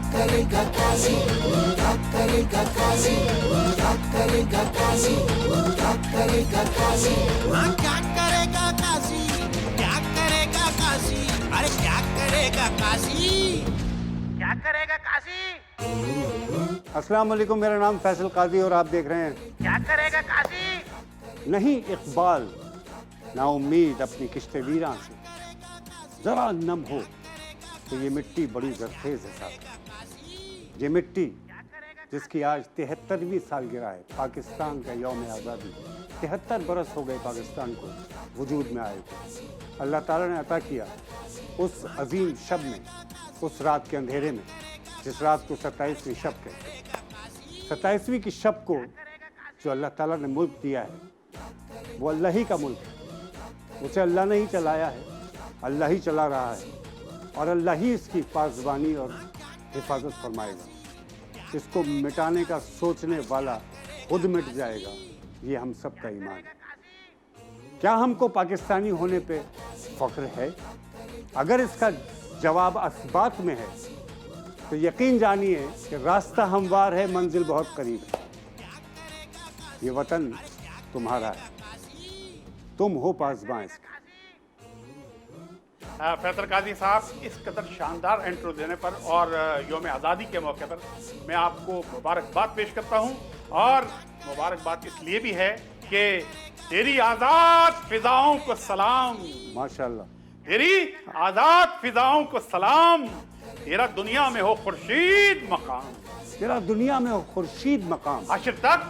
करेगा काजी, क्या करेगा काजी, क्या करेगा काजी, क्या करेगा काजी, हाँ क्या करेगा काजी, क्या करेगा काजी, अरे क्या करेगा काजी, क्या करेगा काजी। अस्सलाम वालेकुम, मेरा नाम फैसल काजी और आप देख रहे हैं क्या करेगा काजी। नहीं इकबाल ना उम्मीद अपनी किश्ते वीरां से जरा नम हो तो ये मिट्टी बड़ी जरखेज है साहब। ये मिट्टी जिसकी आज 73वीं सालगिरह है, पाकिस्तान का यौम आज़ादी। 73 बरस हो गए पाकिस्तान को वजूद में आए थे। अल्लाह ताला ने अता किया उस अजीम शब में, उस रात के अंधेरे में, जिस रात को 27वीं शब कहते हैं। 27वीं की शब को जो अल्लाह ताला ने मुल्क दिया है वो अल्लाह ही का मुल्क है। उसे अल्लाह ने ही चलाया है, अल्लाह ही चला रहा है और अल्लाह ही इसकी पासबानी और हिफाजत फरमाएगा। इसको मिटाने का सोचने वाला खुद मिट जाएगा, ये हम सब का ईमान है। क्या हमको पाकिस्तानी होने पे फख्र है? अगर इसका जवाब असबात में है तो यकीन जानिए कि रास्ता हमवार है, मंजिल बहुत करीब है। ये वतन तुम्हारा है, तुम हो पासबां इसके। फैसल काजी साहब, इस कदर शानदार इंट्रो देने पर और यौम आज़ादी के मौके पर मैं आपको मुबारकबाद पेश करता हूं। और मुबारकबाद इसलिए भी है कि तेरी आज़ाद फिजाओं को सलाम। माशाल्लाह। तेरी आज़ाद फिजाओं को सलाम। तेरा दुनिया में हो खुर्शीद मकाम। तेरा दुनिया में हो खुर्शीद मकाम। हश्र तक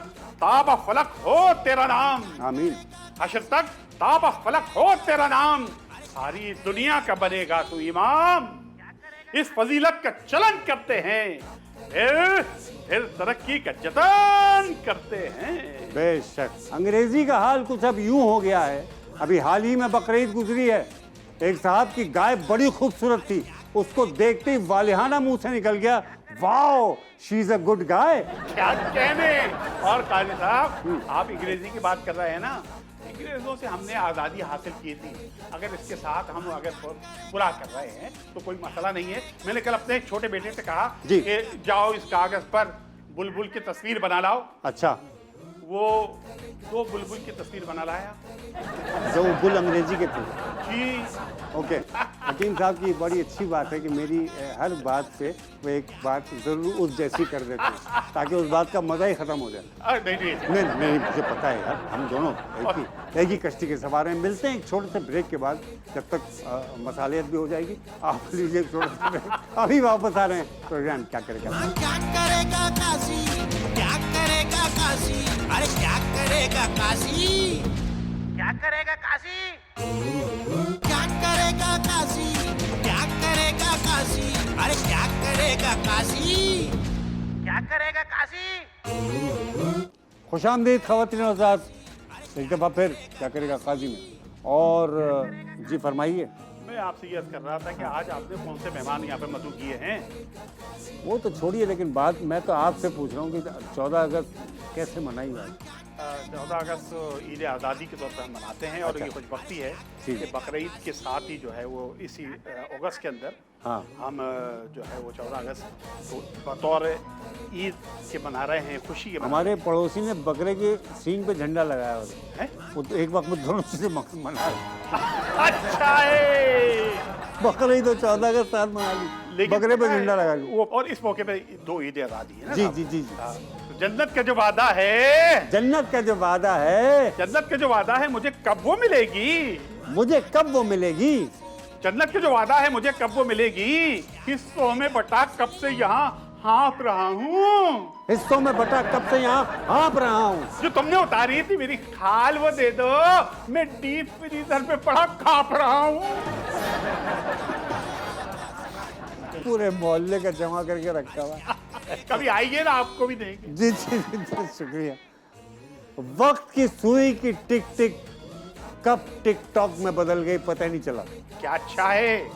ताबा फलक हो तेरा नाम। आमीन। हश्र तक ताबा फलक हो तेरा नाम। सारी दुनिया का बनेगा तू इमाम। इस फजीलत का चलन करते हैं, फिर तरक्की का जतन करते हैं। बेशक अंग्रेजी का हाल कुछ अब यूं हो गया है। अभी हाल ही में बकरीद गुजरी है। एक साहब की गाय बड़ी खूबसूरत थी, उसको देखते ही वालिहाना मुंह से निकल गया, wow she is a good guy. क्या कहने। और काजी साहब, आप अंग्रेजी की बात कर रहे हैं ना, अंग्रेजों से हमने आज़ादी हासिल की थी। अगर इसके साथ हम अगर बुरा कर रहे हैं तो कोई मसला नहीं है। मैंने कल अपने छोटे बेटे से कहा कि जाओ इस कागज पर बुलबुल की तस्वीर बना लाओ। अच्छा। वो 2 बुलबुल की तस्वीर बना लाया। जो बुल अंग्रेजी के थे। जी। ओके। हकीम साहब की बड़ी अच्छी बात है कि मेरी हर बात पे वो एक बात जरूर उस जैसी कर देते हैं ताकि उस बात का मजा ही खत्म हो जाए। नहीं मुझे पता है यार, हम दोनों एक ही कश्ती के सवार हैं। मिलते हैं एक छोटे से ब्रेक के बाद, जब तक मसालियत भी हो जाएगी। आप लीजिए छोटे से ब्रेक, अभी वापस आ रहे हैं। प्रोग्राम क्या करेगा, क्या करेगा काजी, क्या करेगा काजी, अरे क्या करेगा काजी, क्या करेगा काजी, क्या करेगा काजी, क्या करेगा काजी, अरे क्या करेगा काजी, क्या करेगा काजी। खुशामदीद ख़वातीन और हज़रात, एक दफ़ा फिर क्या करेगा काजी में। और जी फरमाइए। मैं आपसे ये अर्ज कर रहा था कि आज आपने कौन से मेहमान यहाँ पे मधु किए हैं? वो तो छोड़िए, लेकिन बात मैं तो आपसे पूछ रहा हूँ कि 14 अगस्त कैसे मनाई जाए। 14 अगस्त ईद आज़ादी के तौर पर हम मनाते हैं। और ये कुछ वक्ती है कि बकरीद के साथ ही जो है वो इसी अगस्त के अंदर हम जो है वो 14 अगस्त तो बतौर ईद के मना रहे हैं, खुशी के। हमारे पड़ोसी ने बकरे के सींग पे झंडा लगाया है, वो तो एक वक्त में दोनों चीजें मना रहे। अच्छा है, बकरीद तो 14 अगस्त साथ मना ली, बकरे पे झंडा लगा ली। और इस मौके पे 2 ईद आज़ादी है ना। जी जी जी जी। जन्नत का जो वादा है, जन्नत का जो वादा है, जन्नत का जो वादा है मुझे कब वो मिलेगी, मुझे कब वो मिलेगी। जन्नत का जो वादा है मुझे कब वो मिलेगी। हिस्सों में बटा कब से यहाँ हाँप रहा हूँ, हिस्सों में बटा कब से यहाँ हाँप रहा हूँ। जो तुमने उतारी थी मेरी खाल वो दे दो, मैं डीप फ्रीजर पे पड़ा कांप रहा हूँ। पूरे मोहल्ले का जमा करके रखा हुआ। कभी आइए ना, आपको भी देंगे। जी जी जी, शुक्रिया। वक्त की सुई की टिक टिक कब टिकटॉक में बदल गई पता ही नहीं चला। क्या अच्छा है।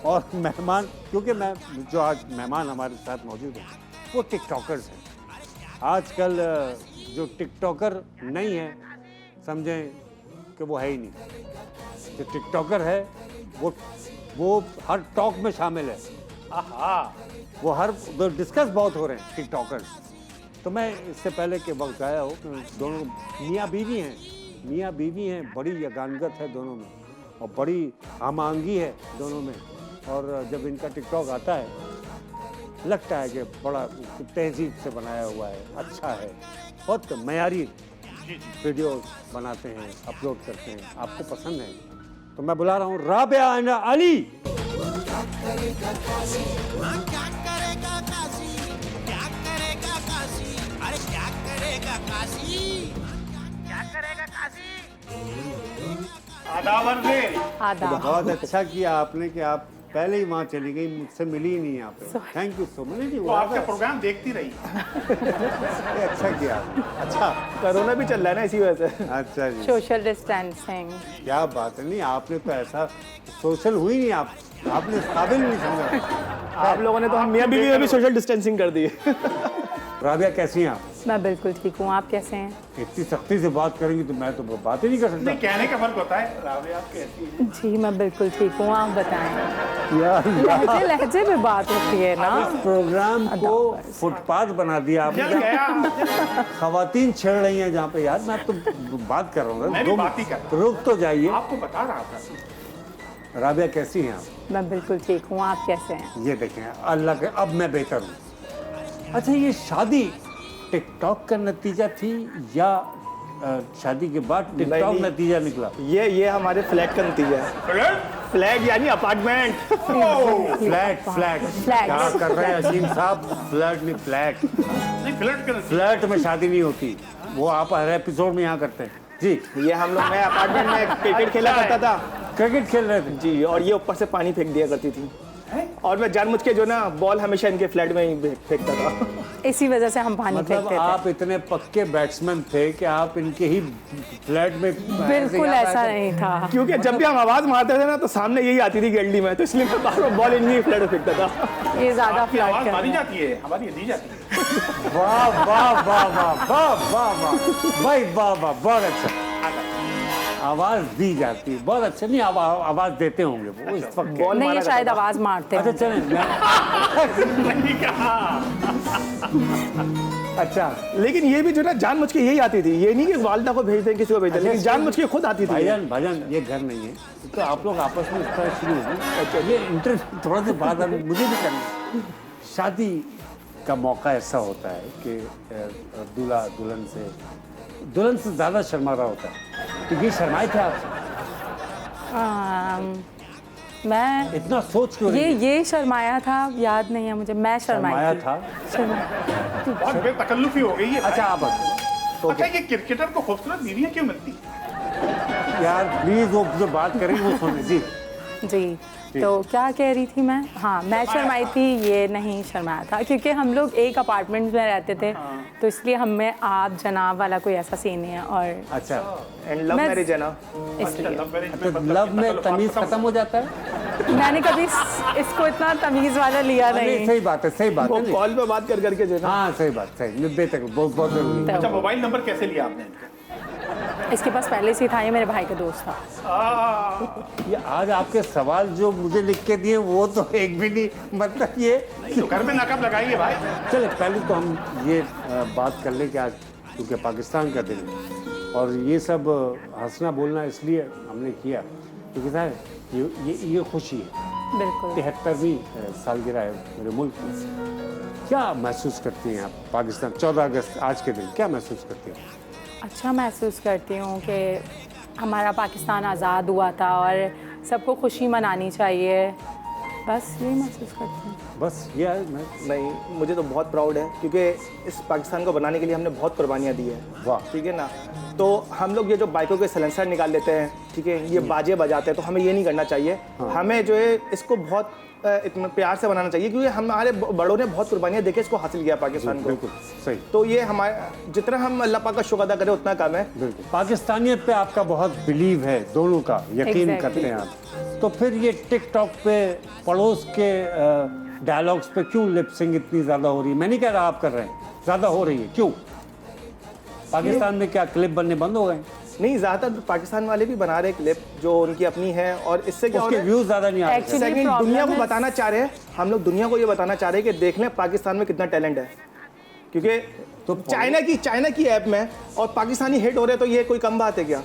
और मेहमान, क्योंकि मैं जो आज मेहमान हमारे साथ मौजूद हैं वो टिकटॉकर्स हैं। आजकल जो टिकटॉकर नहीं है समझें कि वो है ही नहीं। जो टिकटॉकर है वो हर टॉक में शामिल है। आहा, वो हर डिस्कस बहुत हो रहे हैं टिकटॉकर्स। तो मैं इससे पहले के वक्त आया हूँ, दोनों मियाँ बीवी हैं, बड़ी यगानगत है दोनों में और बड़ी आमांगी है दोनों में। और जब इनका टिकटॉक आता है लगता है कि बड़ा तहजीब से बनाया हुआ है, अच्छा है, बहुत मयारी वीडियो बनाते हैं, अपलोड करते हैं, आपको पसंद है। तो मैं बुला रहा हूँ राबिया एंड अली। हाँ, क्या करेगा काशी, क्या करेगा काशी, अरे क्या करेगा काशी, क्या करेगा काशी। आदाबर से आदाब। बहुत अच्छा किया आपने कि आप पहले ही वहाँ चली गई, मुझसे मिली ही नहीं यहाँ पे। Thank you so much. नहीं तो आपका प्रोग्राम देखती रही। अच्छा किया। अच्छा कोरोना भी चल रहा है ना, इसी वजह से। अच्छा जी, सोशल डिस्टेंसिंग। क्या बात है। नहीं आपने तो ऐसा सोशल हुई नहीं, आपने इस काबिल नहीं समझा। आप लोगों ने तो हम मियां बीवी में भी सोशल डिस्टेंसिंग कर दी है। राबिया कैसी हैं आप? मैं बिल्कुल ठीक हूँ, आप कैसे हैं? इतनी सख्ती से बात करेंगी तो मैं तो बात ही नहीं कर सकता। नहीं, कहने का फर्क होता है। राबिया आप कैसी हैं? जी मैं बिल्कुल ठीक हूँ, आप बताएं। यार लहजे लहजे में बात होती है ना। प्रोग्राम को फुटपाथ बना दिया आपने। जल गया। खवातीन छेड़ रही हैं जहाँ पे। यार मैं तो बात कर रहा हूँ मैं भी बात ही कर रहा हूँ। रुक तो जाइए। आपको बता रहा था। राबिया कैसी हैं आप? मैं बिल्कुल ठीक हूँ, आप कैसे हैं? ये देखें अल्लाह के, अब मैं बेहतर हूँ। अच्छा ये शादी टिकटॉक का नतीजा थी या शादी के बाद टिकटॉक नहीं। नतीजा निकला? ये हमारे फ्लैट का नतीजा है। फ्लैट यानी अपार्टमेंट। Flat flat flat. क्या कर रहे हैं असीम साहब? फ्लैट नहीं फ्लैट। नहीं, फ्लर्ट कर। फ्लैट में शादी नहीं होती, वो आप हर एपिसोड में यहाँ करते हैं जी। ये हम लोग, मैं अपार्टमेंट में क्रिकेट खेला करता था क्रिकेट खेल रहे थे जी, और ये ऊपर से पानी फेंक दिया करती थी। और मैं जानबूझ के जो ना बॉल हमेशा इनके फ्लैट में ही फेंकता था। इसी वजह से हम पानी मतलब फेंकते थे। आप इतने पक्के बैट्समैन थे कि आप इनके ही फ्लैट में बिल्कुल ऐसा नहीं था। क्योंकि जब भी हम आवाज मारते थे ना तो सामने यही आती थी गैलरी में, तो इसलिए मैं बार बॉल इनकी फ्लैट में फेंकता था। ये ज्यादा आपकी फ्लर्ट आवाज कर मारी रहे हैं। जाती है, हमारी दी जाती है। वाह वाह वाह वाह वाह वाह वाह भाई वाह वाह, बहुत अच्छा। आवाज दी जाती है, बहुत अच्छा। नहीं आवाज देते होंगे वो इस वक्त। बॉल नहीं मारा ये शायद करता था। आवाज मारते अच्छा हैं। चलें नहीं कहा। अच्छा लेकिन ये भी जो ना जानबूझ के यही आती थी, ये नहीं कि वालदा को भेज दें, किसी को भेज दें, लेकिन जानबूझ के खुद आती थी। भाईजान ये घर नहीं है, तो आप लोग आपस में इस तरह शुरू हो। ये इंटरव्यू थोड़ा सा बाद में मुझे भी करना है। शादी का मौका ऐसा होता है कि दूल्हा दुल्हन से ज़्यादा शर्मा रहा होता है। तो ये शर्माए थे आपसे? मैं इतना सोच क्यों रही हैं? ये शर्माया था, याद नहीं है मुझे। मैं शर्माया शर्माई था। थी। बहुत बेतकल्लुफी हो गई है। अच्छा आप अच्छा, ये क्रिकेटर को खूबसूरत बीवियां क्यों मिलती हैं? यार प्लीज वो जो बात करेंगे वो सुने जी। जी तो क्या कह रही थी मैं? हाँ मैं शर्माई थी, ये नहीं शर्माया था क्योंकि हम लोग एक अपार्टमेंट में रहते थे, तो इसलिए हमें आप जनाब वाला कोई ऐसा सीन नहीं है। और अच्छा एंड लव मैं- मैरिज है ना। इसलिए लव मैरिज में तो मतलब लव कितना में लोग तमीज खत्म- खत्म हो जाता है? मैंने कभी इसको इतना तमीज वाला लिया नहीं नहीं। सही बात है, सही बात वो है। कॉल पे बात कर करके जो ना, हाँ सही बात, सही बेहतर, बहुत बहुत जरूरी है। अच्छा, मोबाइल नंबर कैसे लिया आपने? इसके पास पहले से ही था, ये मेरे भाई का दोस्त था। ये आज आपके सवाल जो मुझे लिख के दिए वो तो एक भी नहीं, मतलब ये नहीं तो घर में नकब लगाइए भाई। चले पहले तो हम ये बात कर लें कि आज क्योंकि पाकिस्तान का दिन है और ये सब हंसना बोलना इसलिए हमने किया क्योंकि साहब ये खुशी है। बिल्कुल 73वीं सालगिरह है मेरे मुल्क की। क्या महसूस करती हैं आप? पाकिस्तान 14 अगस्त आज के दिन क्या महसूस करती हैं? अच्छा महसूस करती हूँ कि हमारा पाकिस्तान आज़ाद हुआ था और सबको खुशी मनानी चाहिए, बस यही महसूस करती हूँ। बस ये है मैं। नहीं मुझे तो बहुत प्राउड है क्योंकि इस पाकिस्तान को बनाने के लिए हमने बहुत कुर्बानियाँ दी है। वाह। ठीक है ना, तो हम लोग ये जो बाइकों के सलेंसर निकाल लेते हैं, ठीक है, ये बाजे बजाते हैं, तो हमें ये नहीं करना चाहिए। हमें जो है इसको बहुत इतना प्यार से बनाना चाहिए क्योंकि हमारे बड़ों ने बहुत कुर्बानियाँ देके इसको हासिल किया पाकिस्तान को। बिल्कुल सही। तो ये हमारे जितना हम अल्लाह पाक का शुक्र अदा करें उतना कम है। बिल्कुल पाकिस्तानियत पे आपका बहुत बिलीव है, दोनों का यकीन Exactly. करते हैं आप। तो फिर ये टिकटॉक पे पड़ोस के डायलॉग्स पे क्यों लिपसिंग इतनी ज़्यादा हो रही है? मैं नहीं कह रहा आप कर रहे हैं, ज़्यादा हो रही है क्यों? पाकिस्तान में क्या क्लिप बनने बंद हो गए? नहीं, ज़्यादातर पाकिस्तान वाले भी बना रहे क्लिप जो उनकी अपनी है, और इससे क्या हो उसके रहा है, व्यूज ज्यादा नहीं आ रहे। Actually, सेकंड problem दुनिया को है- बताना चाह रहे हैं, हम लोग दुनिया को ये बताना चाह रहे हैं कि देख लें पाकिस्तान में कितना टैलेंट है, क्योंकि तो चाइना की ऐप में और पाकिस्तानी हिट हो रहे हैं, तो ये कोई कम बात है क्या?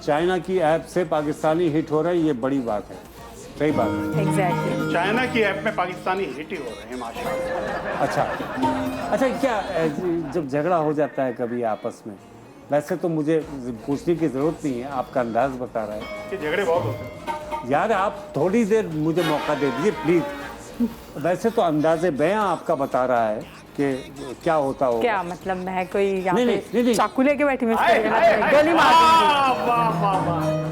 चाइना की ऐप से पाकिस्तानी हिट हो रहा है, ये बड़ी बात है, सही बात है। एग्जैक्टली। चाइना की ऐप में पाकिस्तानी हिट ही हो रहे हैं माशाल्लाह। अच्छा क्या जब झगड़ा हो जाता है कभी आपस में, वैसे तो मुझे पूछने की जरूरत नहीं है, आपका अंदाज बता रहा है कि झगड़े बहुत होते हैं। यार, आप थोड़ी देर मुझे मौका दे दीजिए प्लीज। वैसे तो अंदाजे बयां आपका बता रहा है कि क्या होता होगा। क्या मतलब मैं कोई यहाँ नहीं, पे नहीं। चाकू लेके बैठी हूँ, हाय, हाय, हाय, गोली मार दूंगी। वाह, वाह, वाह, वाह।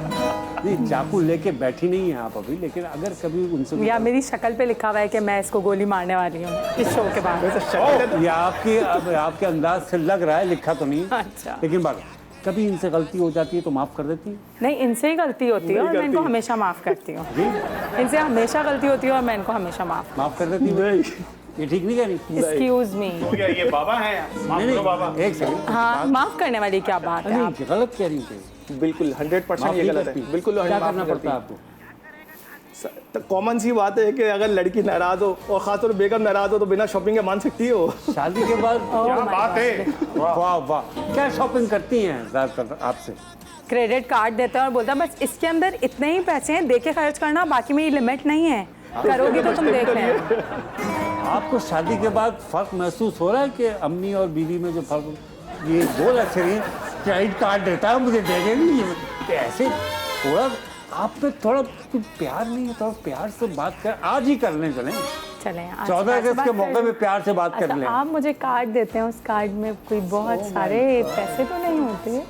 नहीं, चाकू लेके बैठी नहीं है आप अभी, लेकिन अगर कभी उनसे या मेरी शक्ल पे लिखा हुआ है कि मैं इसको गोली मारने वाली हूँ इस शो के बाद। वैसे शक्ल या आपके अंदाज से लग रहा है, लिखा तो नहीं। अच्छा। लेकिन बात कभी इनसे गलती हो जाती है तो माफ कर देती है। नहीं, इनसे ही गलती होती है और मैं इनको हमेशा माफ करती हूँ। इनसे हमेशा गलती होती है और मैं इनको हमेशा माफ। कर देती है। ये ठीक नहीं कह रही। Excuse me. हो गया, ये बाबा हैं, माफ नहीं करो बाबा। नहीं, एक सेकंड। हाँ, माफ करने वाली क्या बात है? आप नहीं, गलत कह रही हूँ। बिल्कुल 100% माफ ये नहीं गलत है, करती। बिल्कुल क्या माफ करना नहीं पड़ता है करती। आपको? तो कॉमन सी बात है कि अगर लड़की नाराज हो और खासतौर बेगम नाराज हो तो बिना शॉपिंग के मान सकती हो। शादी के बाद क्या my बात है। वाह वाह, क्या शॉपिंग करती हैं ज्यादातर आपसे? क्रेडिट कार्ड देता है और बोलता है बस इसके अंदर इतने ही पैसे हैं, दे के खर्च करना, बाकी में ये लिमिट नहीं है, करोगी तो तुम देख लेना। आपको शादी के बाद फर्क महसूस हो रहा है कि अम्मी और बीवी में जो फर्क, ये बोल अच्छे नहीं, क्रेडिट कार्ड देता है मुझे देने नहीं है, तो ऐसे थोड़ा आप पे थोड़ा प्यार नहीं है, थोड़ा प्यार से बात कर, आज ही करने चलें। चलें, आज 14 आज अगस्त बात के कर मौके लें। पे प्यार से बात कर अच्छा, लें। आप मुझे कार्ड देते हैं, उस कार्ड में कोई बहुत सारे पैसे तो नहीं होते,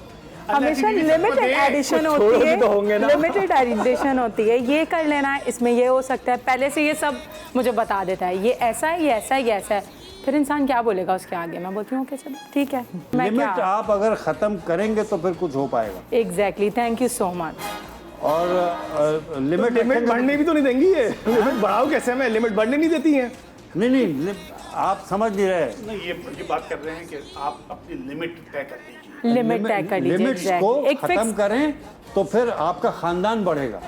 हमेशा की बीवी सबको लिमिटेड दे, एडिशन कुछ होती छोड़ो है, भी तो होंगे ना। लिमिटेड एडिशन होती है, ये कर लेना, इसमें ये हो सकता है, पहले से ये सब मुझे बता देता है, ये ऐसा है, ये ऐसा है, ये ऐसा है, फिर इंसान क्या बोलेगा उसके आगे? मैं बोलती हूँ ओके चलो ठीक है, मैं लिमिट क्या। आप अगर खत्म करेंगे तो फिर कुछ हो पाएगा। Exactly, thank you so much. और लिमिट लिमिट बढ़ने भी तो नहीं देंगी ये, लिमिट बढ़ाओ कैसे, हमें लिमिट बढ़ने नहीं देती है। नहीं, आप समझ नहीं रहे। नहीं, ये बात कर रहे हैं कि आप अपनी लिमिट तय कर दीजिए। लिमिट तय कर लीजिए, लिमिट्स exactly. को एक खत्म फिक्स करें तो फिर आपका खानदान बढ़ेगा।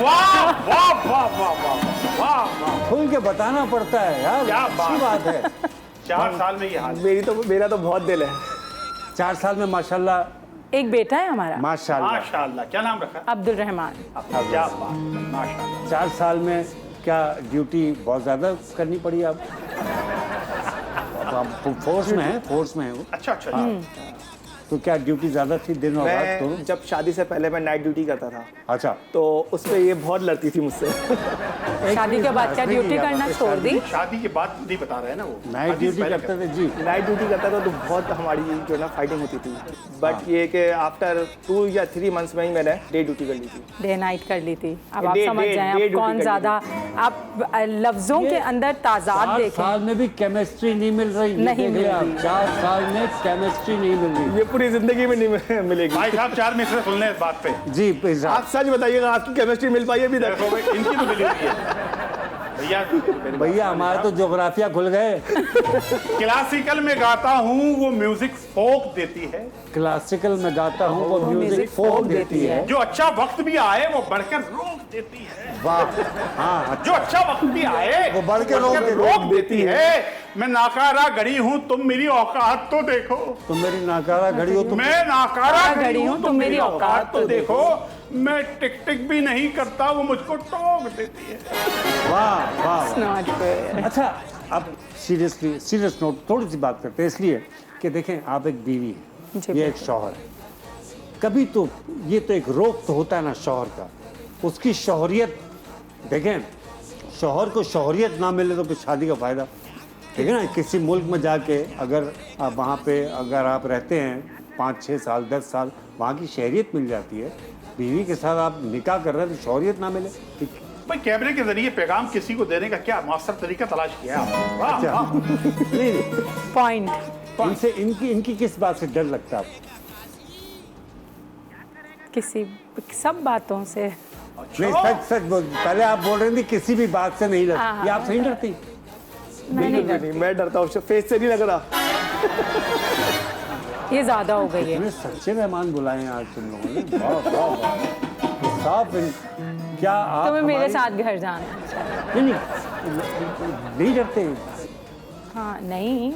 वाह वाह वाह वाह वाह वाह वाह। खुल के बताना पड़ता है यार, क्या अच्छी बात है। 4 साल में ये हाल। मेरा तो बहुत दिल है। 4 साल में माशाल्लाह, एक बेटा है हमारा, माशाल्लाह। माशाल्लाह, क्या नाम रखा? अब्दुल रहमान। क्या बात है, माशाल्लाह। 4 साल में क्या ड्यूटी बहुत ज़्यादा करनी पड़ी आप? आप फोर्स में है, फोर्स में है वो, अच्छा अच्छा। तो क्या ड्यूटी ज़्यादा थी दिन और रात मैं दोनों? जब शादी से पहले मैं नाइट ड्यूटी करता था, अच्छा, तो उस पे ये बहुत लड़ती थी मुझसे। शादी के बाद क्या ड्यूटी करना छोड़ दी? शादी के बाद नहीं बता रहे हैं ना वो। नाइट शादी से ड्यूटी पहले करते थे जी। नाइट ड्यूटी करता था तो बहुत हमारी जो है ना फाइटिंग होती थी, बट ये कि आफ्टर 2 या 3 मंथ्स में ही मैंने डे ड्यूटी कर ली थी। डे नाइट कर ली थी। अब आप डे- समझ डे- जाएं डे अब ड्यूटी कौन कर ली ज्यादा, आप लफ्जों के अंदर ताजाद 4 देखें। साल में भी केमिस्ट्री नहीं मिल रही। नहीं मिल रही। 4 साल में केमिस्ट्री नहीं मिल रही। ये पूरी जिंदगी में नहीं मिलेगी। भाई साहब 4 में से सुन लें इस बात पे। जी प्लीज। आप सच बताइएगा, आपकी केमिस्ट्री मिल पाई अभी तक? देखो भाई, इनकी तो मिली हुई है भैया। भैया हमारे तो ज्योग्राफिया खुल गए। क्लासिकल में गाता हूँ वो म्यूजिक फोक देती है, क्लासिकल में गाता हूँ वो म्यूजिक फोक देती है। जो अच्छा वक्त भी आए वो बढ़कर रोक देती है। वाह, हाँ, जो अच्छा वक्त भी आए वो बढ़ के रोक देती है। मैं नाकारा घड़ी हूँ, तुम मेरी औकात तो देखो। तुम मेरी नाकारा घड़ी हो तुम। मैं नाकारा घड़ी हूँ, तुम मेरी औकात तो देखो। मैं टिक टिक भी नहीं करता, वो मुझको टोक देती है। वाह वाह। Not fair. अच्छा, अब सीरियस नोट थोड़ी सी बात करते हैं, इसलिए कि देखें आप एक बीवी जी, है, ये एक शौहर है। कभी तो ये तो एक रोक तो होता है ना शौहर का, उसकी शौहरियत देखें। शौहर को शौहरियत ना मिले तो फिर शादी का फायदा, ठीक है ना। किसी मुल्क में जाके अगर आप वहाँ पे अगर आप रहते हैं 5-6 साल 10 साल, वहाँ की शहरियत मिल जाती है। बीवी के साथ आप निकाह कर रहे हैं तो शौहरियत ना मिले, ठीक। भाई कैमरे के जरिए पैगाम किसी को देने का क्या मौसर तरीका तलाश किया आपने? वाह, अच्छा। वाह। नहीं, पॉइंट इनसे इनकी किस बात से डर लगता है आपको? किसी सब बातों से। नहीं, सच बोल, पहले आप बोल रहे थे किसी भी बात से नहीं हाँ, डरती, ये आप सही डरती? मैं नहीं नहीं, मैं डरता हूँ, फेस से नहीं लग रहा। ये ज़्यादा हो गई है। इतने सच्चे मेहमान बुलाए हैं आज तुम लोगों ने, वाह वाह वाह। साहब क्या आप तुम्हें मेरे हमारी- साथ घर जाना है। अच्छा। नहीं डरते? हाँ नहीं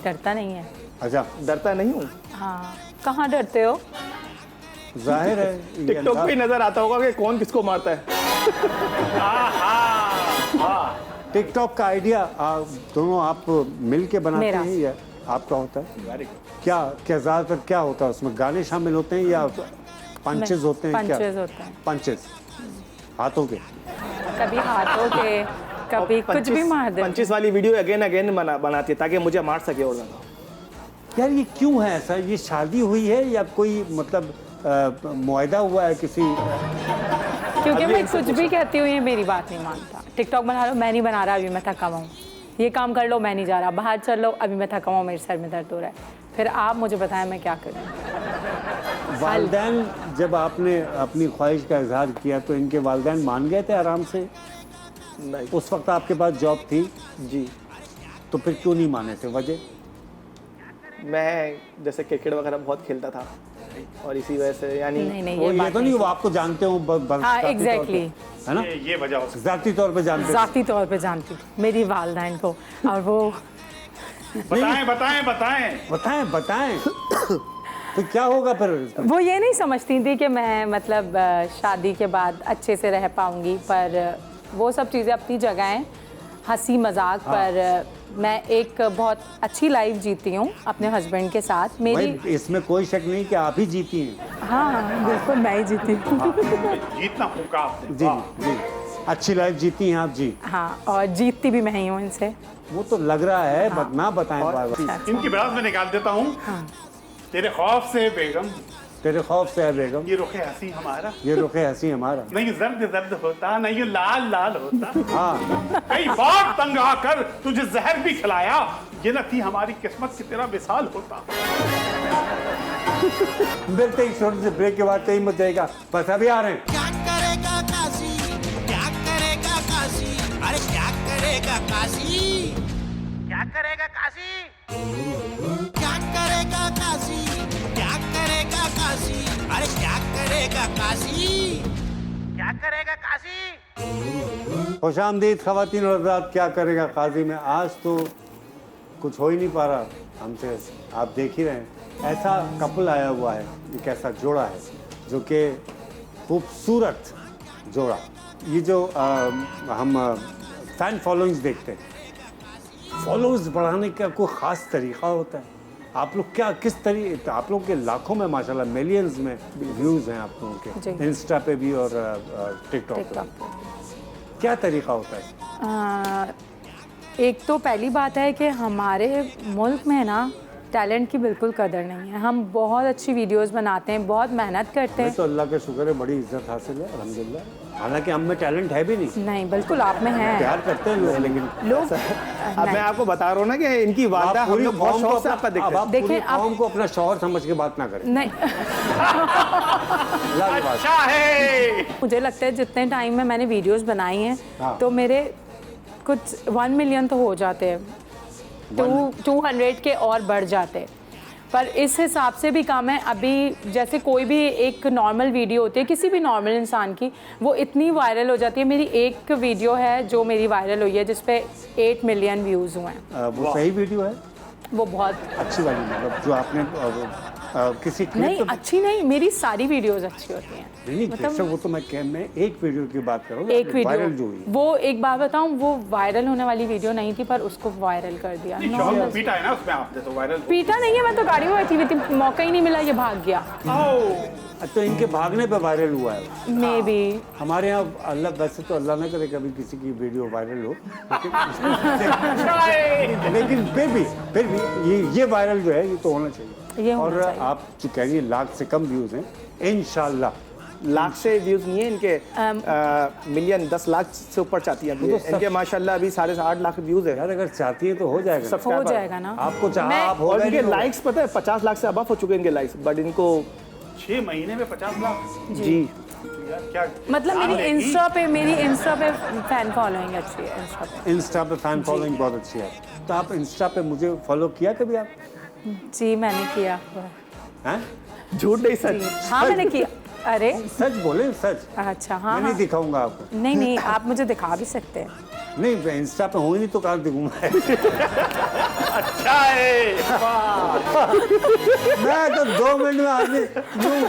डरता नहीं है। अच्छा, डरता नहीं हूँ। हाँ कहाँ डरते हो? जाहिर है ये टिकटॉक अंदाज- पे नजर आता होगा कि कौन किसको मारता है। टिकटॉक का आइडिया दोनों आप मिल के बनाते मेरा। हैं या आपका होता है? क्या ज्यादातर क्या होता है उसमें? गाने शामिल होते हैं या पंचेज होते हैं? क्या पंचेज होते हैं। पंचेज हाथों के? कभी हाथों के, कभी कुछ भी मार दे। 25 वाली वीडियो अगेन बनाती है ताकि मुझे मार सके और ज्यादा। यार ये क्यों है ऐसा? ये शादी हुई है या कोई मतलब मुआहदा हुआ है किसी? क्योंकि मैं कुछ भी कहती हूँ ये मेरी बात नहीं मानता। टिकटॉक बना लो, मैं नहीं बना रहा, अभी मैं थका हुआ हूँ। ये काम कर लो, मैं नहीं जा रहा। बाहर चल लो, अभी मैं थका हुआ हूँ, मेरे सर में दर्द हो रहा है। फिर आप मुझे बताएं मैं क्या करूँ। वालिदैन जब आपने अपनी ख्वाहिश का इजहार किया तो इनके वालिदैन मान गए थे आराम से? नहीं उस वक्त आपके पास जॉब थी? जी, तो फिर क्यों नहीं माने थे? वजह? मैं जैसे क्रिकेट वगैरह बहुत खेलता था और इसी वजह से यानी नहीं वो ये ये बात तो नहीं, वो आपको जानते हो हाँ जाती तौर पे, एग्जैक्टली, है ना? ये वजह हो सकती जाती तौर पे जानते थे। ज़ाती तौर पे जानती थी मेरी वालदैन को। और वो है। बताएं। बताएं तो क्या होगा फिर? वो ये नहीं समझती थी कि मैं मतलब शादी के बाद अच्छे से रह पाऊंगी, पर वो सब चीज़ें अपनी जगह हैं। हंसी मजाक पर मैं एक बहुत अच्छी लाइफ जीती हूँ अपने हस्बैंड के साथ। मेरी भाई इसमें कोई शक नहीं कि आप ही जीती हैं। हाँ बिल्कुल मैं ही जीती हूँ। जीतना फूका आपने। जी जी, अच्छी लाइफ जीती हैं आप जी। हाँ और जीतती भी मैं ही हूँ इनसे। वो तो लग रहा है, ना बताएं बार बार। अच्छा। इनकी बरात में निकाल देता हूँ। हाँ। तेरे खौफ से बेगम, तेरे खौफ से है बेगम, ये रुखे हंसी हमारा, ये रुखे हंसी हमारा। नहीं जर्द होता, नहीं लाल होता। हाँ, कई बार तंग आकर तुझे जहर भी खिलाया, ये न थी हमारी किस्मत की तेरा विशाल होता। मिलते ही छोटे से ब्रेक के बाद कहीं मत जाएगा। बस अभी आ रहे हैं। क्या करेगा काशी, क्या करेगा काशी, अरे क्या करेगा काशी, क्या करेगा काशी, क्या करेगा काशी, क्या करेगा काशी, अरे क्या करेगा काशी, क्या करेगा काशी। खुशामदीद ख़वातीन और हज़रात, क्या करेगा काजी में। आज तो कुछ हो ही नहीं पा रहा हमसे, आप देख ही रहे हैं। ऐसा कपल आया हुआ है, एक ऐसा जोड़ा है जो कि खूबसूरत जोड़ा। ये जो हम फैन फॉलोइंग्स देखते हैं, फॉलोअर्स बढ़ाने का कोई ख़ास तरीक़ा होता है? आप लोग क्या किस तरीके, आप लोग के लाखों में माशाल्लाह मिलियंस में व्यूज़ हैं आप लोगों के, जी। इंस्टा पे भी और टिकटॉक पे टिकटॉक भी। क्या तरीक़ा होता है? एक तो पहली बात है कि हमारे मुल्क में ना टैलेंट की बिल्कुल कदर नहीं है। हम बहुत अच्छी वीडियोस बनाते हैं, बहुत मेहनत करते मैं हैं। तो अल्लाह का शुक्र है, बड़ी इज्जत हासिल है अल्हम्दुलिल्लाह। हालांकि हम में टैलेंट है भी नहीं, नहीं बिल्कुल आप में है प्यार करते हैं लोग, लेकिन लोग। अब मैं आपको बता रहा हूँ ना कि इनकी वालदा आप हम पूरी लोग बहुत कौम को शौक से अपना- आपका अब देखते हैं। आप पूरी देखिए, आप- कौम को अपना शौहर समझ के बात ना करें। नहीं अल्लाह की बात। अच्छा है। मुझे लगता है जितने टाइम में मैंने वीडियोस बनाई हैं हाँ। तो मेरे कुछ 1 मिलियन तो हो जाते हैं, 200 के और बढ़ जाते, पर इस हिसाब से भी कम है। अभी जैसे कोई भी एक नॉर्मल वीडियो होती है किसी भी नॉर्मल इंसान की, वो इतनी वायरल हो जाती है। मेरी एक वीडियो है जो मेरी वायरल हुई है जिस पे 8 मिलियन व्यूज़ हुए हैं। वो सही वीडियो है, वो बहुत अच्छी वाली, मतलब जो आपने किसी clip नहीं पे- अच्छी नहीं, मेरी सारी वीडियोस अच्छी होती हैं। नहीं मतलब बेशक, वो तो मैं एक वीडियो की बात कर रहा हूँ, एक वायरल जो हुई। वीडियो, वो एक बात बताऊं, वो वायरल होने वाली वीडियो नहीं थी पर उसको वायरल कर दिया। शौक नॉर्मल पीटा है ना उसमें आपने, तो वायरल। पीटा नहीं है, मैं तो गाड़ी में बैठी हुई थी, मौका ही नहीं मिला, ये भाग गया। तो इनके भागने पे वायरल हुआ है। मे बी हमारे यहाँ अल्लाह, वैसे तो अल्लाह ना करे कभी किसी की वीडियो वायरल हो, लेकिन फिर भी ये वायरल जो है ये तो होना चाहिए। ये होना और चाहिए। आप जो कह रही है लाख से कम व्यूज हैं, इंशाल्लाह लाख से व्यूज नहीं है इनके, मिलियन 10 लाख से ऊपर चाहती है अभी वो तो सब- इनके। माशाल्लाह अभी 8.5 लाख व्यूज है यार, अगर चाहती है तो हो जाएगा ना। सब- हो जाएगा ना। आपको चाहा मैं- आप हो और गए, इनके नहीं हो गए। लाइक्स पता है 50 लाख से अबव हो चुके हैं इनके लाइक्स, बट इनको 6 महीने में 50 लाख। जी यार क्या मतलब जान मेरी लेगी। इंस्टा पे फैन फॉलोइंग अच्छी है। इंस्टा पे इंस्टा पे फैन फॉलोइंग बहुत अच्छी है। तो आप इंस्टा पे मुझे फॉलो किया कभी आप? जी मैंने किया हुआ है। हैं? झूठ नहीं जी, सच। हाँ मैंने किया। अरे सच बोले, सच। अच्छा, हाँ मैं नहीं हाँ। दिखाऊंगा आपको। नहीं नहीं, आप मुझे दिखा भी सकते हैं। नहीं, मैं इंस्टा पे हूँ ही नहीं तो कहाँ दिखूंगा। अच्छा है, वाह। मैं तो 2 मिनट में आदमी यूं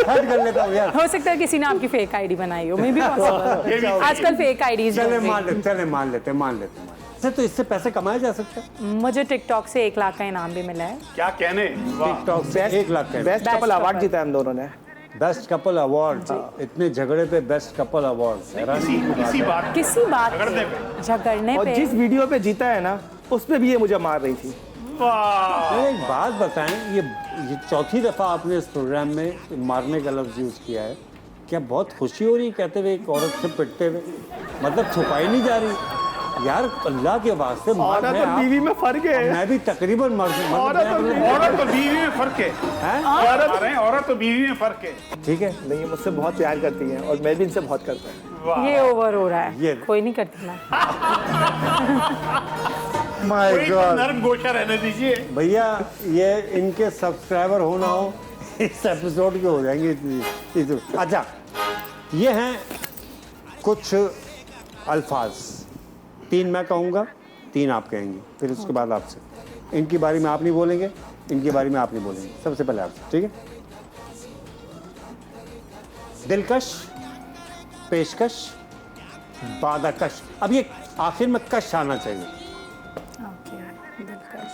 हट कर लेता हूँ यार। हो सकता है किसी ने आपकी फेक आईडी बनाई हो, मे भी ये भी पॉसिबल। सही। आजकल फेक आईडीज चले मान लेते। सर तो इससे पैसे कमाए जा सकते हैं? मुझे टिकटॉक से 1 लाख का इनाम भी मिला है। क्या कहने, वाह। टिकटॉक से 1 लाख का best Best couple award couple। जीता है हम दोनों ने। Best couple award. इतने झगड़े पे बेस्ट कपल अवार्ड। इसी बात किसी बात झगड़ने पे, झगड़ने और पे। जिस वीडियो पे जीता है ना, उस पे भी ये मुझे मार रही थी। वाह। नहीं, एक बात बताएं, ये चौथी दफा आपने इस प्रोग्राम में मारने का लफ्ज यूज किया है। क्या बहुत खुशी हो रही है कहते हुए एक औरत से पिटते हुए? मतलब छुपाई नहीं जा रही यार, अल्लाह के वास्ते मार औरत रहे और हैं बीवी में फर्क आप। है। मैं भी तकरीबन मर औरत और बीवी- औरत और बीवी में फर्क है। हैं? औरत और बीवी में फर्क है। ठीक है। नहीं, ये मुझसे बहुत प्यार करती हैं और मैं भी इनसे बहुत करता हूँ। वाह। ये ओवर हो रहा है। ये- कोई नहीं करती मैं। माय कोई तो नर्म गोशा रहने दीजिए। भैया, ये इनके सब्सक्राइबर हो ना हो इस एपिसोड के हो जाएंगे। अच्छा, ये हैं कुछ अल्फाज, 3 मैं कहूँगा, 3 आप कहेंगे, फिर उसके बाद आपसे। इनकी बारी में आप नहीं बोलेंगे, इनकी बारी में आप नहीं बोलेंगे। सबसे पहले आपसे, ठीक है? दिलकश, पेशकश, बादाकश। अब ये आखिर में कश आना चाहिए। ओके, दिलकश।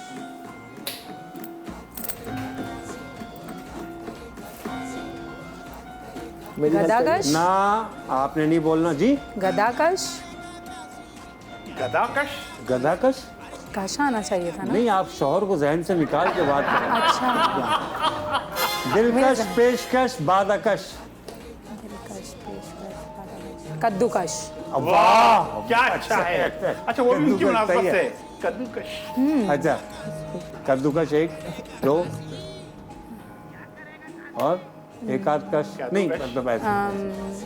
मेरी हेल्प गदाकश, ना, आपने नहीं बोलना जी। गदाकश, गदाकश। गदाकश कश आना चाहिए था ना। नहीं, आप शौहर को जहन से निकाल के बात करें। अच्छा, दिलकश, पेशकश, बादाकश। दिलकश, पेशकश, बादाकश, कद्दूकश। वाह, क्या अच्छा है। अच्छा, वो भी उनकी कद्दूकश सही मुनासबत है। है। कद्दूकश। अच्छा, कद्दूकश 1, 2 और एक आध कश नहीं, मतलब ऐसे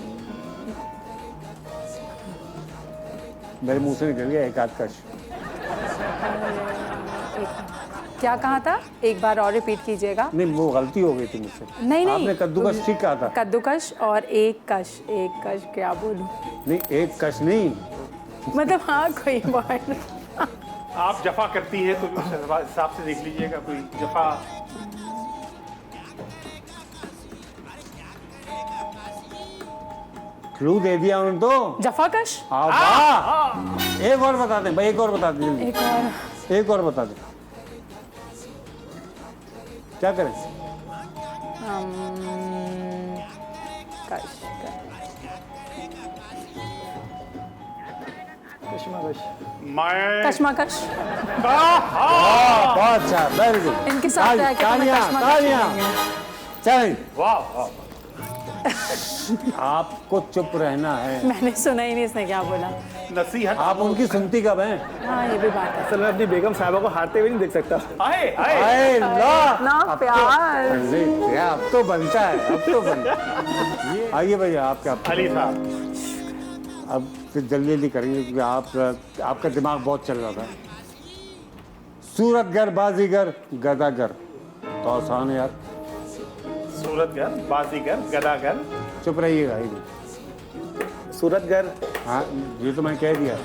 मेरे मुंह से निकल गया एक आध कश। क्या कहा था? एक बार और रिपीट कीजिएगा। नहीं, वो गलती हो गई थी मुझसे। नहीं आपने कद्दूकश ठीक कहा था। कद्दूकस और एक कश क्या बोलूं? नहीं, एक कश नहीं। मतलब हाँ, कोई वर्ड। आप जफा करती हैं तो उस हिसाब से देख लीजिएगा कोई जफा। क्लू दे दिया उन्होंने तो। जफाकश। वाह, एक और बता दें भाई, एक और बता दें जल्दी। एक और एक और बता दें, क्या करें? कश। कश्मकश। मैं कशमकश। बहुत अच्छा, वेरी गुड। इनके साथ रह के तो मैं तालियां, कशमकश तालियां। करूंगी। चलें, वाह वाह। आपको चुप रहना है। मैंने सुना ही नहीं इसने क्या बोला। नसीहत। आप उनकी सुनती कब हैं? हाँ, ये भी बात है असल में अपनी बेगम साहबा को हारते हुए नहीं देख सकता। आए आए। आए ला, ना अब प्यार। तो, ये अब तो बनता है, अब तो बनता है। ये आइए भैया, आप क्या अली साहब। अब फिर जल्दी जल्दी करेंगे क्योंकि आपका दिमाग बहुत चल रहा था। सूरतगर, बाजीगर, गदागर, तो आसान है यार। सूरतगर, बाजीगर, गदागर। चुप रहिएगा एक। सूरतगर, हाँ, ये तो मैं कह दिया।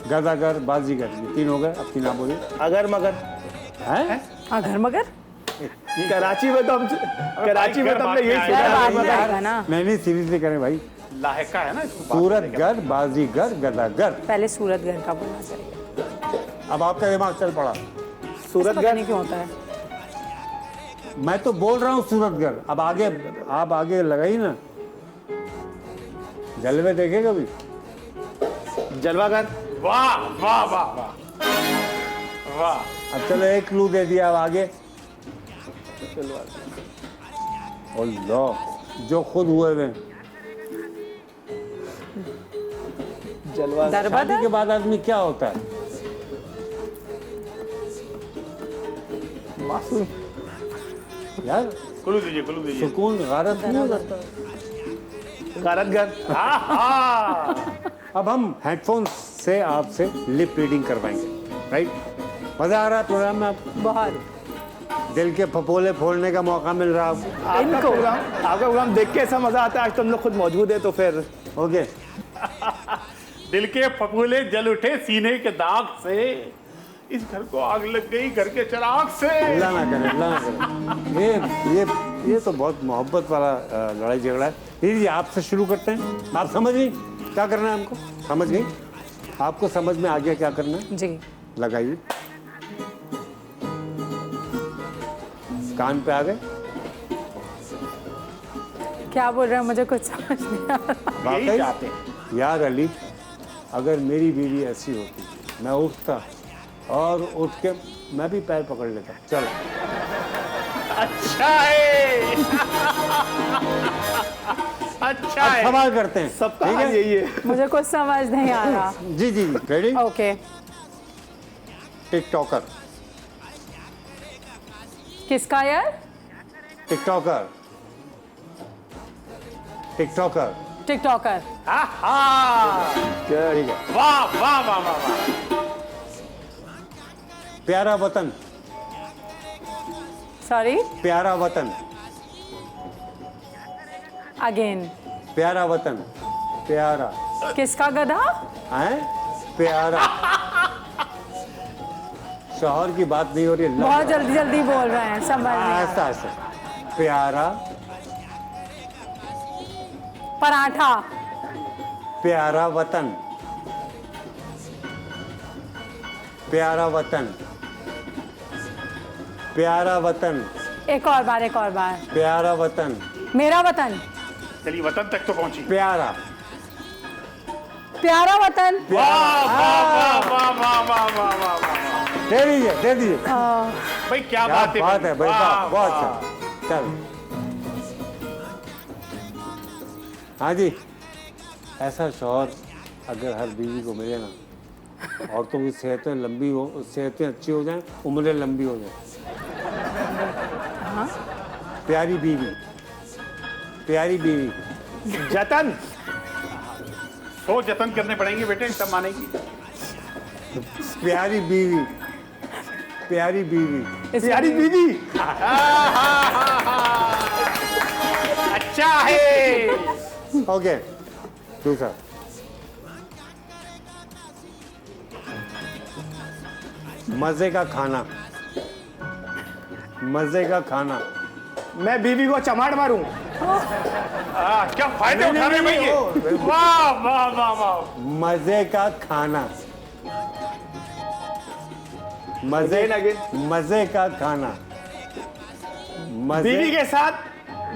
गदागर, बाजीगर, ये 3 हो गए। अब 3 आप बोलिए। अगर मगर। हैं? अगर मगर कराची में तो हमने यही यार, सुना बाद है। में आएगा ना। नहीं, सीरियसली करें भाई। लाहिका है ना इसको। सूरतगर, बाजीगर, गदागर। पहले सूरतगढ़ का बोलना चाहिए। अब आपका दिमाग चल पड़ा। पता सूरतगर, नहीं क्यों होता है। मैं तो बोल रहा हूँ सूरतगर। अब आगे, आप आगे लगाई ना। जलवे देखे कभी? जलवागर। वाह वाह वाह वाह वाह। अब चलो एक क्लू दे दिया, अब आगे। अल्लाह, जो खुद हुए वे। जलवागर। शादी दरबदर। के बाद आदमी क्या होता है? मासूम। यार, कुलू दीजिए। सुकून, गारत नहीं हो जाता। गारतगर। अब हम हेडफोन से आपसे लिप रीडिंग करवाएंगे, राइट? मजा आ रहा है प्रोग्राम में आपको? बहुत। दिल के फपोले फोड़ने का मौका मिल रहा है आपका प्रोग्राम देख के ऐसा मजा आता है। आज तो हम लोग खुद मौजूद है तो फिर ओके। दिल के फफूले जल उठे सीने के दाग से, इस घर को आग लग गई घर के चिराग से। अल्लाह ना करे, अल्लाह ना करे। ये तो बहुत मोहब्बत वाला लड़ाई झगड़ा है। दीदी आपसे शुरू करते हैं। आप समझ गई क्या करना है हमको? समझ गई? आपको समझ में आ गया क्या करना है? जी। लगाइए। कान पे आ गए? क्या बोल रहे हैं मुझे कुछ समझ नहीं आ रहा। यही चाहते हैं। यार अली, अगर मेरी बीवी ऐसी होती मैं उठता और उठ के मैं भी पैर पकड़ लेता। चलो। अच्छा है। अच्छा अब है। सवाल करते हैं। सबका ठीक हाल है? यही है। मुझे कुछ समझ नहीं आ रहा। जी जी जी रेडी। ओके। टिकटॉकर। किसका यार? टिकटॉकर। टिकटॉकर। टिकटॉकर। आहा! ठीक है। वाह वाह वाह वाह वाह। प्यारा वतन। सॉरी, प्यारा वतन। अगेन। प्यारा वतन। प्यारा किसका गधा? है? प्यारा। शौहर की बात नहीं हो रही है। बहुत जल्दी जल्दी बोल रहे हैं, समझ नहीं आ ऐसा रहा। ऐसा। प्यारा। पराठा। प्यारा वतन। प्यारा वतन। प्यारा वतन। एक और बार, एक और बार। प्यारा वतन। मेरा वतन। चलिए वतन तक तो पहुंची। प्यारा। प्यारा वतन। वाह वाह वाह वाह वाह वाह वाह वाह वाह। दे दीजिए, दे दीजिए। भाई क्या क्या बात है बात है भाई, वाह, बहुत वाह। अच्छा। चल। हाँ जी, ऐसा शौहर अगर हर बीवी को मिले ना, औरतों की सेहतें लंबी हो, सेहतें अच्छी हो जाएं, उम्रें लंबी हो जाएं। प्यारी बीवी। प्यारी बीवी। जतन। तो जतन करने पड़ेंगे बेटे, तब मानेगी। प्यारी बीवी। प्यारी बीवी। प्यारी बीवी। अच्छा है। ओके। दूसरा। मजे का खाना। मजे का खाना। मैं बीवी को चमाट मारूं। क्या फायदे उठा रहे हैं भाई ये। वाह वाह वाह वाह। मजे का खाना। मजे Again, again. मजे का खाना। बीवी मजे। के साथ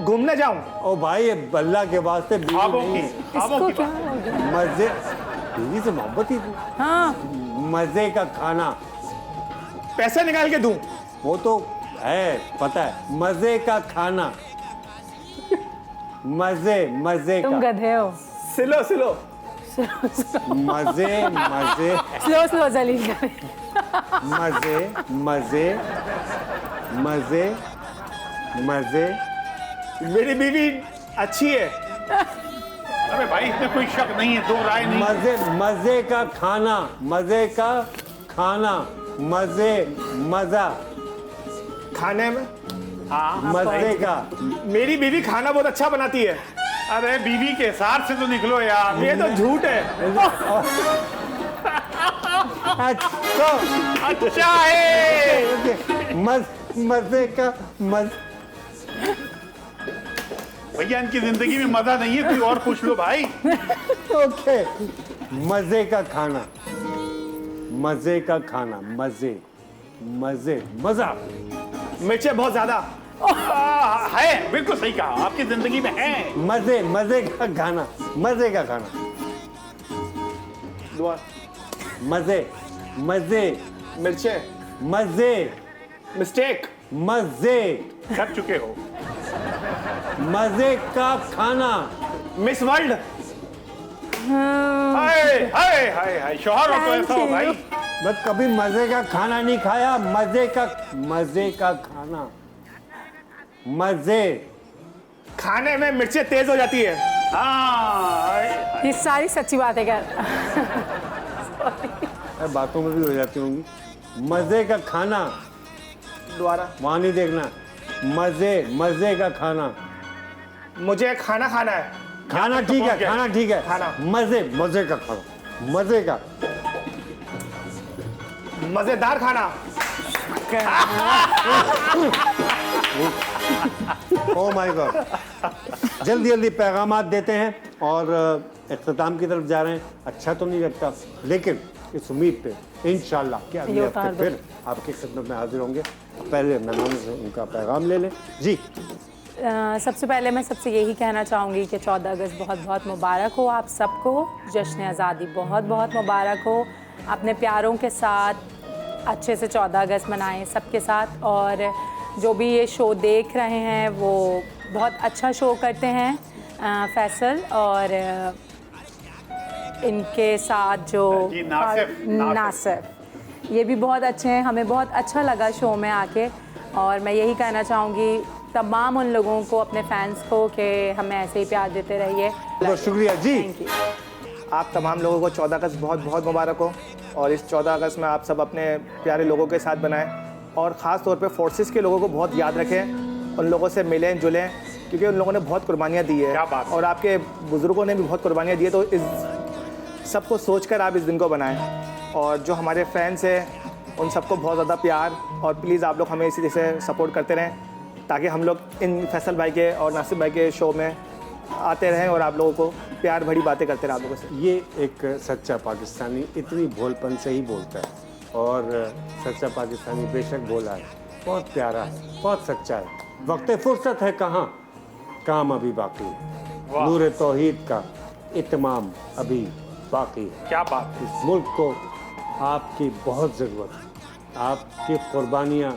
घूमने जाऊं। ओ भाई, अल्लाह के वास्ते बीवी ख्वाबों नहीं। की ख्वाबों इसको की क्या बात। हो गया? मजे। बीवी से मोहब्बत ही थी। हाँ, मजे का खाना। पैसे निकाल के दूं। वो तो है, पता है। मजे का खाना। मजे मजे तुम का। गधे हो। सिलो सिलो। मजे मजे स्लो स्लो जलील करें। मजे मजे मजे मजे। मेरी बीवी अच्छी है। अरे भाई इसमें कोई शक नहीं है, दो राय नहीं। मजे मजे का खाना। मजे का खाना। मजे मजा। खाने में हाँ। मजे का। मेरी बीवी खाना बहुत अच्छा बनाती है। अरे बीवी के हिसाब से तो निकलो यार। ये तो झूठ है। अच्छा। अच्छा है। मजे का मज। भैया इनकी जिंदगी में मजा नहीं है, कोई और पूछ लो भाई। ओके। मजे का खाना। मजे का खाना। मजे मजे मजा। मिर्चें बहुत ज्यादा। है, बिल्कुल सही कहा, आपकी जिंदगी में है। मजे मजे का खाना। मजे का खाना। दुआ। मजे मजे मिर्चें। मजे मिस्टेक। मजे कर चुके हो। मजे का खाना। Miss world. हाय हाय हाय हाय, शौहर हो तो ऐसा हो भाई। मैं कभी मजे का खाना नहीं खाया। मजे का खाना। मजे। खाने में मिर्चें तेज हो जाती है। हाँ। ये सारी सच्ची बात है क्या? बातों में भी हो जाती होंगी। मजे का खाना। दोबारा। वहाँ नहीं देखना, मजे मजे का खाना। मुझे खाना खाना है। खाना ठीक है, खाना ठीक है, खाना। मजे मजे का खाना, मजे का। मजेदार खाना। Oh my God. जल्दी जल्दी पैगामात देते हैं और इख्तिताम की तरफ जा रहे हैं। अच्छा तो नहीं लगता, लेकिन इस उम्मीद पे इंशाल्लाह कि अगले हफ्ते फिर आपकी खिदमत में हाजिर होंगे। पहले मेहमानों से उनका पैगाम ले लें। जी सबसे पहले मैं सबसे यही कहना चाहूँगी कि 14 अगस्त बहुत बहुत मुबारक हो आप सबको। जश्न आज़ादी बहुत बहुत मुबारक हो। अपने प्यारों के साथ अच्छे से 14 अगस्त मनाएं सबके साथ। और जो भी ये शो देख रहे हैं वो बहुत अच्छा शो करते हैं फैसल, और इनके साथ जो जी, नासिफ ये भी बहुत अच्छे हैं। हमें बहुत अच्छा लगा शो में आके, और मैं यही कहना चाहूँगी तमाम उन लोगों को, अपने फैंस को, कि हमें ऐसे ही प्यार देते रहिए। बहुत शुक्रिया जी। Thank you. आप तमाम लोगों को 14 अगस्त बहुत बहुत मुबारक हो। और इस 14 अगस्त में आप सब अपने प्यारे लोगों के साथ बनाएं, और ख़ास तौर पे फोर्सेस के लोगों को बहुत याद रखें। उन लोगों से मिलें जुलें, क्योंकि उन लोगों ने बहुत कुर्बानियाँ दी है। क्या बात है। और आपके बुज़ुर्गों ने भी बहुत कुर्बानियाँ दी है। तो इस सबको सोचकर आप इस दिन को बनाएं। और जो हमारे फैंस हैं उन सबको बहुत ज़्यादा प्यार, और प्लीज़ आप लोग हमें इसी तरह से सपोर्ट करते रहें, ताकि हम लोग इन फैसल भाई के और नासिफ भाई के शो में आते रहें और आप लोगों को प्यार भरी बातें करते रहें आप लोगों से। ये एक सच्चा पाकिस्तानी इतनी भोलपन से ही बोलता है, और सच्चा पाकिस्तानी बेशक बोला है, बहुत प्यारा है, बहुत सच्चा है। वक्त फुर्सत है कहाँ, काम अभी बाकी है। नूर तौहीद का इत्माम अभी बाकी है। क्या बात है। इस मुल्क को आपकी बहुत ज़रूरत है। आपकी कुर्बानियाँ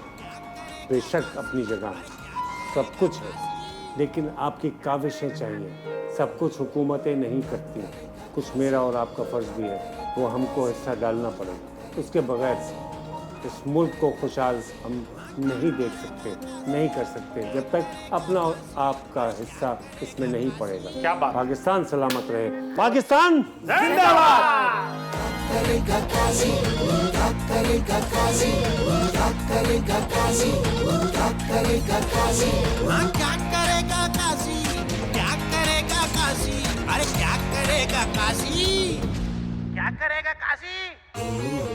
बेशक अपनी जगह सब कुछ है, लेकिन आपकी काविशें चाहिए। सब कुछ हुकूमतें नहीं करती, कुछ मेरा और आपका फ़र्ज़ भी है, वो हमको हिस्सा डालना पड़ेगा। उसके बगैर इस मुल्क को खुशहाल हम नहीं देख सकते, नहीं कर सकते, जब तक अपना और आपका हिस्सा इसमें नहीं पड़ेगा। क्या बात। पाकिस्तान सलामत रहे। पाकिस्तान जिंदाबाद। करेगा काजी, क्या करेगा काजी, क्या करेगा काजी, क्या करेगा काजी, हाँ क्या करेगा काजी, क्या करेगा काजी, अरे क्या करेगा काजी, क्या करेगा काजी।